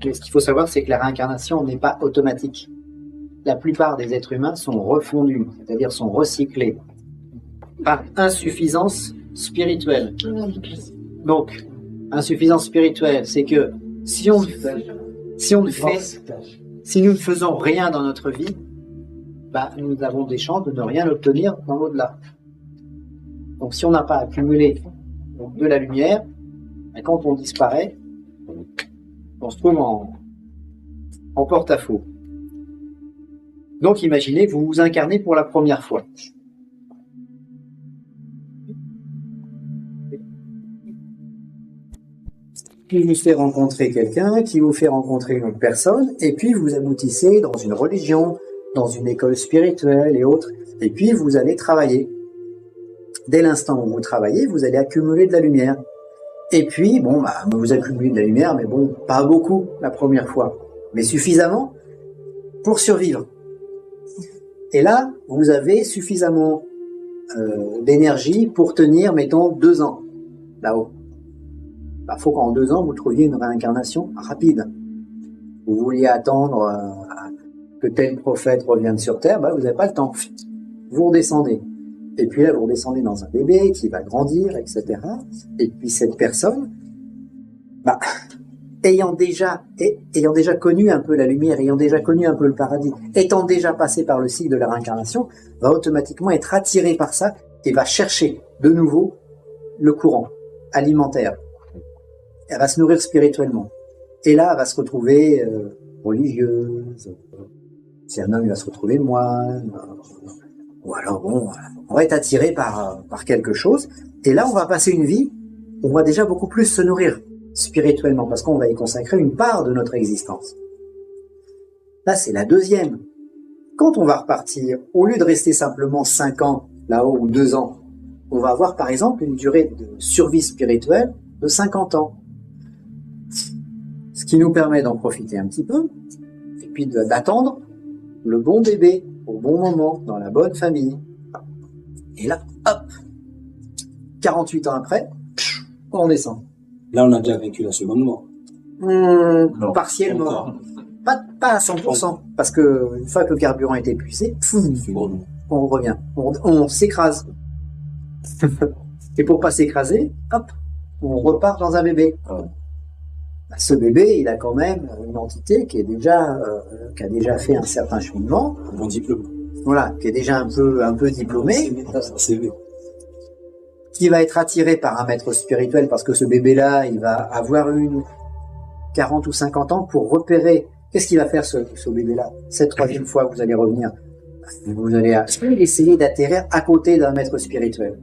Et ce qu'il faut savoir, c'est que la réincarnation n'est pas automatique. La plupart des êtres humains sont refondus, c'est-à-dire sont recyclés par insuffisance spirituelle. Donc, insuffisance spirituelle, c'est que si nous ne faisons rien dans notre vie, nous avons des chances de ne rien obtenir dans l'au-delà. Donc, si on n'a pas accumulé de la lumière, quand on disparaît, on se trouve en porte-à-faux. Donc, imaginez, vous vous incarnez pour la première fois. Qui vous fait rencontrer quelqu'un, qui vous fait rencontrer une autre personne, et puis vous aboutissez dans une religion, dans une école spirituelle et autres, et puis vous allez travailler. Dès l'instant où vous travaillez, vous allez accumuler de la lumière. Et puis, vous accumulez de la lumière, mais pas beaucoup la première fois, mais suffisamment pour survivre. Et là, vous avez suffisamment d'énergie pour tenir, mettons, 2 ans là-haut. Faut qu'en 2 ans, vous trouviez une réincarnation rapide. Vous vouliez attendre que tel prophète revienne sur Terre, vous n'avez pas le temps. Vous redescendez. Et puis là, vous redescendez dans un bébé qui va grandir, etc. Et puis cette personne, ayant déjà connu un peu la lumière, ayant déjà connu un peu le paradis, étant déjà passé par le cycle de la réincarnation, va automatiquement être attirée par ça et va chercher de nouveau le courant alimentaire. Elle va se nourrir spirituellement. Et là, elle va se retrouver religieuse. Si un homme, il va se retrouver moine. Ou alors, on va être attiré par quelque chose. Et là, on va passer une vie où on va déjà beaucoup plus se nourrir spirituellement, parce qu'on va y consacrer une part de notre existence. Là, c'est la deuxième. Quand on va repartir, au lieu de rester simplement 5 ans là-haut ou 2 ans, on va avoir par exemple une durée de survie spirituelle de 50 ans. Ce qui nous permet d'en profiter un petit peu, et puis d'attendre le bon bébé au bon moment, dans la bonne famille. Et là, hop, 48 ans après, on descend. Là, on a déjà vécu la seconde mort. Partiellement. Pas à 100%, parce que une fois que le carburant est épuisé, on revient, on s'écrase. Et pour pas s'écraser, hop, on repart dans un bébé. Ce bébé, il a quand même une entité qui a déjà fait un certain cheminement. Un bon diplôme. Voilà, qui est déjà un peu diplômé. Qui va être attiré par un maître spirituel, parce que ce bébé-là, il va avoir 40 ou 50 ans pour repérer. Qu'est-ce qu'il va faire, ce bébé-là? Cette 3e fois que vous allez revenir, vous allez essayer d'atterrir à côté d'un maître spirituel.